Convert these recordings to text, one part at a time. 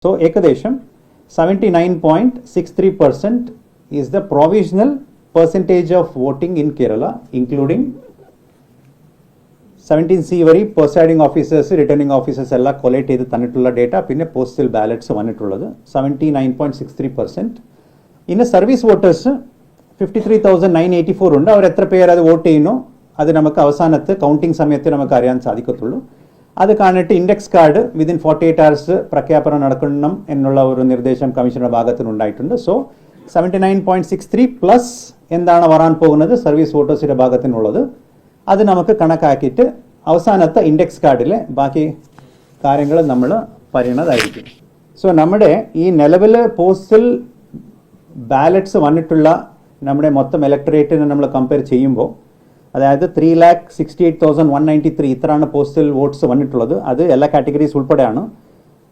So ekadesham 79.63% is the provisional percentage of voting in Kerala, including 17C വരെ presiding officers, returning officers എല്ലാം collate ചെയ്ത് തന്നിട്ടുള്ള data, പിന്നെ postal ballots വന്നിട്ടുള്ളത് 79.63%. ഇന്ന് സർവീസ് വോട്ടേഴ്സ് 53,984 ഉണ്ട്. അവർ എത്ര പേര് അത് വോട്ട് ചെയ്യുന്നു അത് നമുക്ക് അവസാനത്തെ കൗണ്ടിങ് സമയത്ത് നമുക്ക് അറിയാൻ സാധിക്കത്തുള്ളൂ. അത് കാണിട്ട് ഇൻഡെക്സ് കാർഡ് വിതിൻ 48 hours പ്രഖ്യാപനം നടക്കണം എന്നുള്ള ഒരു നിർദ്ദേശം കമ്മീഷണറുടെ ഭാഗത്ത് നിന്നുണ്ടായിട്ടുണ്ട്. സോ 79.63 പ്ലസ് എന്താണ് വരാൻ പോകുന്നത് സർവീസ് വോട്ടേഴ്സിന്റെ ഭാഗത്തു നിന്നുള്ളത് അത് നമുക്ക് കണക്കാക്കിയിട്ട് അവസാനത്തെ ഇൻഡെക്സ് കാർഡിലെ ബാക്കി കാര്യങ്ങൾ നമ്മൾ പറയുന്നതായിരിക്കും. സോ നമ്മുടെ ഈ നിലവിൽ പോസ്റ്റൽ ബാലറ്റ്സ് വന്നിട്ടുള്ള നമ്മുടെ മൊത്തം ഇലക്ടറേറ്റിനെ നമ്മൾ കമ്പയർ ചെയ്യുമ്പോൾ, അതായത് 3,68,193 ഇത്രയാണ് പോസ്റ്റൽ വോട്ട്സ് വന്നിട്ടുള്ളത്. അത് എല്ലാ കാറ്റഗറീസ് ഉൾപ്പെടെയാണ്.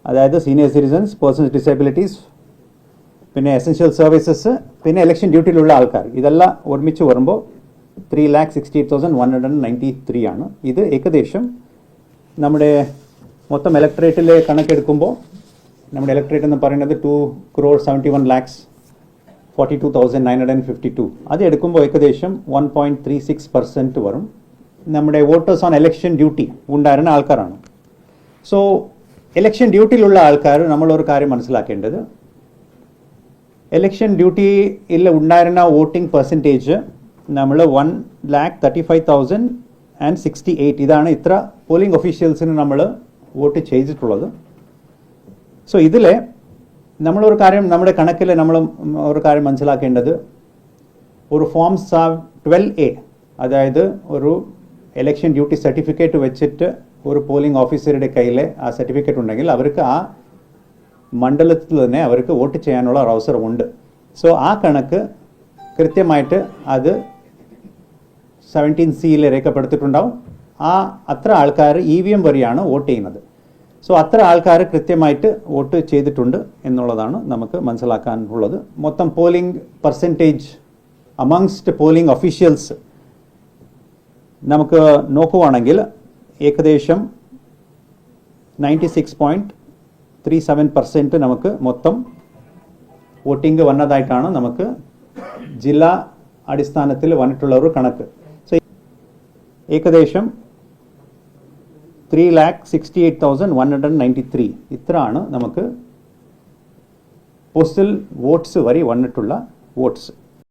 അതായത് സീനിയർ സിറ്റിസൺസ്, പേഴ്സൺസ് ഡിസേബിലിറ്റീസ്, പിന്നെ എസെൻഷ്യൽ സർവീസസ്, പിന്നെ ഇലക്ഷൻ ഡ്യൂട്ടിയിലുള്ള ആൾക്കാർ, ഇതെല്ലാം ഒരുമിച്ച് വരുമ്പോൾ 3,68,193 ആണ്. ഇത് ഏകദേശം നമ്മുടെ മൊത്തം ഇലക്ടറേറ്റിലെ കണക്കെടുക്കുമ്പോൾ നമ്മുടെ ഇലക്ടറേറ്റ് എന്ന് പറയുന്നത് 2,71,42,952. അത് എടുക്കുമ്പോൾ ഏകദേശം 1.36% വരും. നമ്മുടെ വോട്ടേഴ്സ് ഓൺ ഇലക്ഷൻ ഡ്യൂട്ടി ഉണ്ടായിരുന്ന ആൾക്കാരാണ്. സോ ഇലക്ഷൻ ഡ്യൂട്ടിയിലുള്ള ആൾക്കാർ നമ്മളൊരു കാര്യം മനസ്സിലാക്കേണ്ടത്, ഇലക്ഷൻ ഡ്യൂട്ടിയിൽ ഉണ്ടായിരുന്ന വോട്ടിംഗ് പെർസെൻറ്റേജ് നമ്മൾ 1,35,068 ഇതാണ് ഇത്ര പോളിംഗ് ഒഫീഷ്യൽസിന് നമ്മൾ വോട്ട് ചെയ്തിട്ടുള്ളത്. സോ ഇതിൽ നമ്മളൊരു കാര്യം നമ്മുടെ കണക്കിൽ നമ്മൾ ഒരു കാര്യം മനസ്സിലാക്കേണ്ടത്, ഒരു ഫോം 12A, അതായത് ഒരു ഇലക്ഷൻ ഡ്യൂട്ടി സർട്ടിഫിക്കറ്റ് വെച്ചിട്ട് ഒരു പോളിംഗ് ഓഫീസറുടെ കയ്യിൽ ആ സർട്ടിഫിക്കറ്റ് ഉണ്ടെങ്കിൽ അവർക്ക് ആ മണ്ഡലത്തിൽ തന്നെ അവർക്ക് വോട്ട് ചെയ്യാനുള്ള ഒരു അവസരമുണ്ട്. സോ ആ കണക്ക് കൃത്യമായിട്ട് അത് 17C രേഖപ്പെടുത്തിയിട്ടുണ്ടാവും. അത്ര ആൾക്കാർ EVM വഴിയാണ് വോട്ട് ചെയ്യുന്നത്. സോ അത്ര ആൾക്കാർ കൃത്യമായിട്ട് വോട്ട് ചെയ്തിട്ടുണ്ട് എന്നുള്ളതാണ് നമുക്ക് മനസ്സിലാക്കാനുള്ളത്. മൊത്തം പോളിംഗ് പെർസെൻറ്റേജ് അമങ്സ്റ്റ് പോളിംഗ് ഒഫീഷ്യൽസ് നമുക്ക് നോക്കുവാണെങ്കിൽ ഏകദേശം 96.37% നമുക്ക് മൊത്തം വോട്ടിംഗ് വന്നതായിട്ടാണ് നമുക്ക് ജില്ലാ അടിസ്ഥാനത്തിൽ വന്നിട്ടുള്ള ഒരു കണക്ക്. സോ ഏകദേശം 3,68,193 ഇത്രയാണ് നമുക്ക് പോസ്റ്റൽ വോട്ട്സ് വരെ വന്നിട്ടുള്ള വോട്ട്സ്.